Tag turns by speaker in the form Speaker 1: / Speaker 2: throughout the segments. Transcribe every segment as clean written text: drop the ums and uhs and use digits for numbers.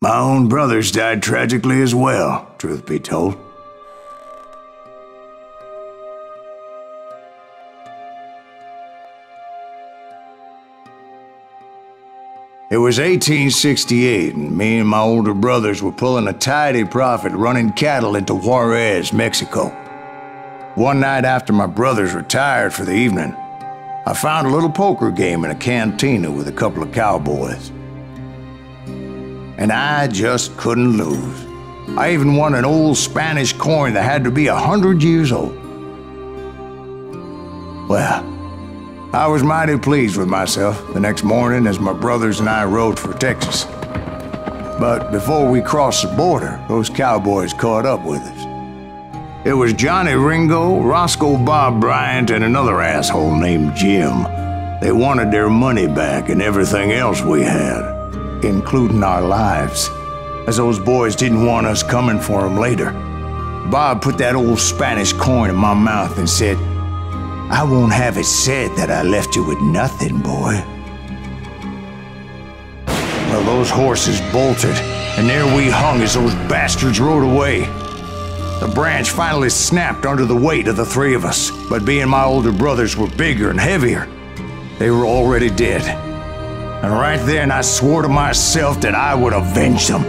Speaker 1: My own brothers died tragically as well, truth be told. It was 1868, and me and my older brothers were pulling a tidy profit running cattle into Juarez, Mexico. One night after my brothers retired for the evening, I found a little poker game in a cantina with a couple of cowboys. And I just couldn't lose. I even won an old Spanish coin that had to be 100 years old. Well, I was mighty pleased with myself the next morning as my brothers and I rode for Texas. But before we crossed the border, those cowboys caught up with us. It was Johnny Ringo, Roscoe Bob Bryant, and another asshole named Jim. They wanted their money back and everything else we had, including our lives, as those boys didn't want us coming for them later. Bob put that old Spanish coin in my mouth and said, "I won't have it said that I left you with nothing, boy." Well, those horses bolted, and there we hung as those bastards rode away. The branch finally snapped under the weight of the three of us, but being my older brothers were bigger and heavier, they were already dead. And right then I swore to myself that I would avenge them.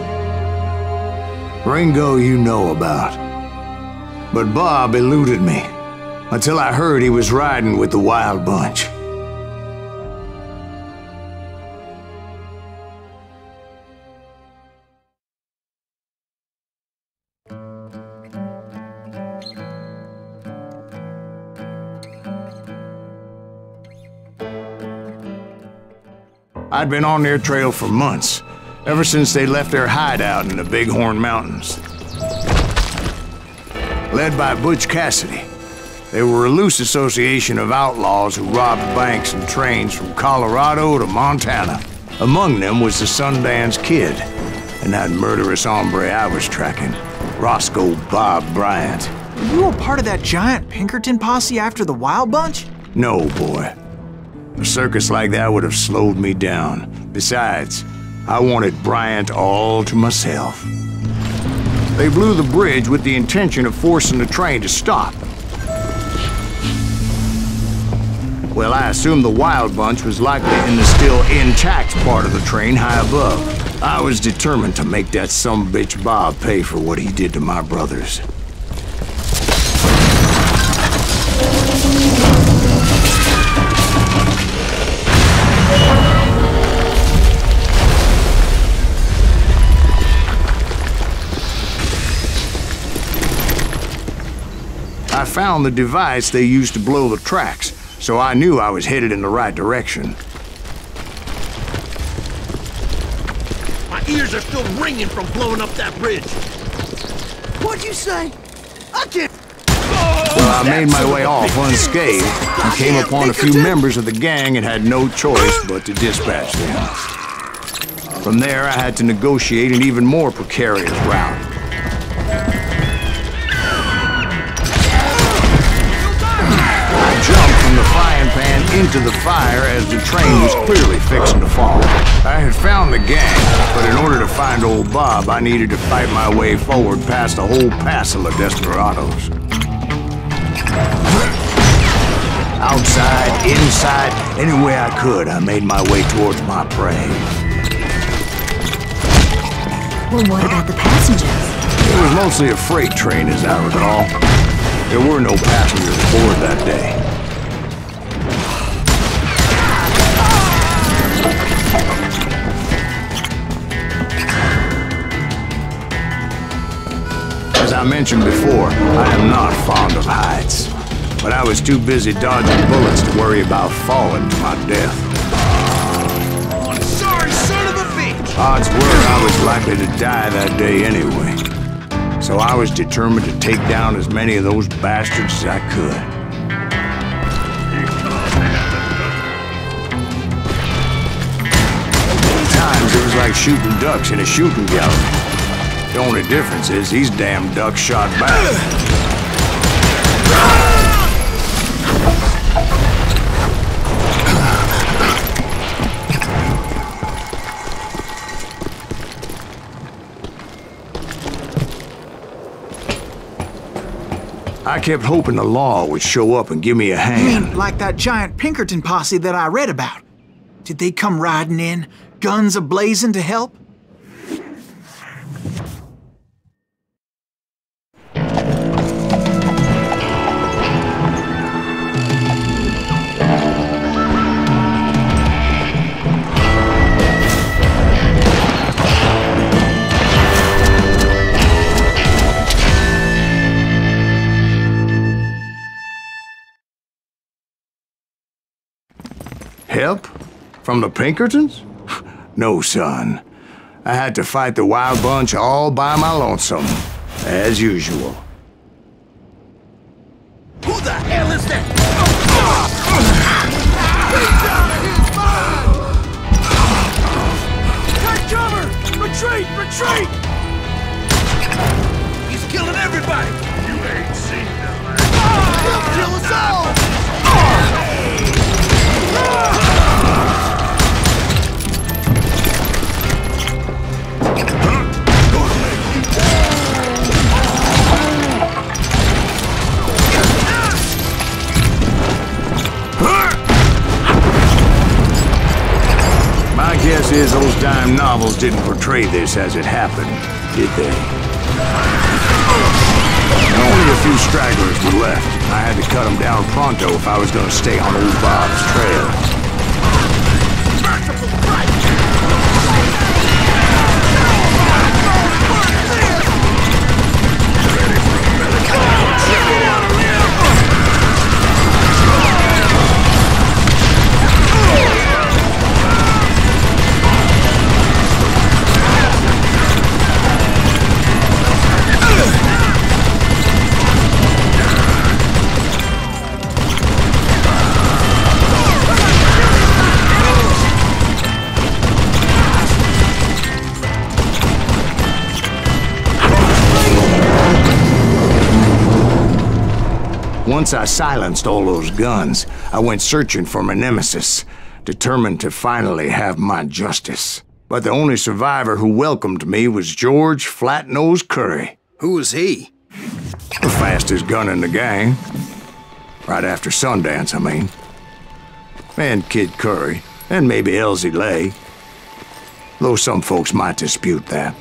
Speaker 1: Ringo you know about. But Bob eluded me, until I heard he was riding with the Wild Bunch. I'd been on their trail for months, ever since they left their hideout in the Bighorn Mountains. Led by Butch Cassidy, they were a loose association of outlaws who robbed banks and trains from Colorado to Montana. Among them was the Sundance Kid, and that murderous hombre I was tracking, Roscoe Bob Bryant.
Speaker 2: Were you a part of that giant Pinkerton posse after the Wild Bunch?
Speaker 1: No, boy. A circus like that would have slowed me down. Besides, I wanted Bryant all to myself. They blew the bridge with the intention of forcing the train to stop. Well, I assumed the Wild Bunch was likely in the still intact part of the train high above. I was determined to make that sumbitch Bob pay for what he did to my brothers. I found the device they used to blow the tracks, so I knew I was headed in the right direction.
Speaker 3: My ears are still ringing from blowing up that bridge.
Speaker 2: What'd you say? I can't...
Speaker 1: Well, I made my way off unscathed and came upon a few members of the gang and had no choice but to dispatch them. From there, I had to negotiate an even more precarious route. From the frying pan into the fire as the train was clearly fixing to fall. I had found the gang, but in order to find old Bob, I needed to fight my way forward past a whole passel of desperados. Outside, inside, any way I could, I made my way towards my prey.
Speaker 4: Well, what about the passengers?
Speaker 1: It was mostly a freight train, as I recall. There were no passengers aboard that day. As I mentioned before, I am not fond of heights, but I was too busy dodging bullets to worry about falling to my death.
Speaker 3: I'm sorry, son of a bitch!
Speaker 1: Odds were I was likely to die that day anyway, so I was determined to take down as many of those bastards as I could. At times it was like shooting ducks in a shooting gallery. The only difference is these damn ducks shot back. I kept hoping the law would show up and give me a
Speaker 2: You
Speaker 1: hand.
Speaker 2: mean like that giant Pinkerton posse that I read about? Did they come riding in, guns a-blazing to help?
Speaker 1: Help? From the Pinkertons? No, son. I had to fight the Wild Bunch all by my lonesome, as usual.
Speaker 3: Who the hell is that? Take cover! Retreat! Retreat! He's killing everybody! You ain't seen them. He'll kill us all!
Speaker 1: My guess is those dime novels didn't portray this as it happened, did they? Only a few stragglers were left. I had to cut them down pronto if I was going to stay on old Bob's trail. Once I silenced all those guns, I went searching for my nemesis, determined to finally have my justice. But the only survivor who welcomed me was George Flat-Nosed Curry.
Speaker 5: Who was he?
Speaker 1: The fastest gun in the gang. Right after Sundance, I mean. And Kid Curry, and maybe Elsie Lay. Though some folks might dispute that.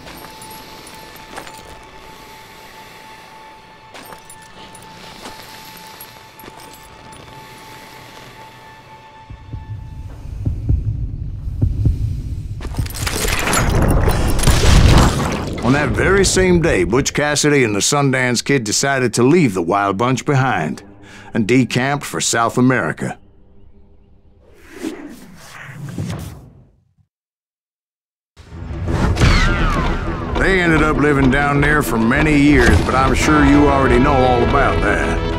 Speaker 1: On that very same day, Butch Cassidy and the Sundance Kid decided to leave the Wild Bunch behind and decamped for South America. They ended up living down there for many years, but I'm sure you already know all about that.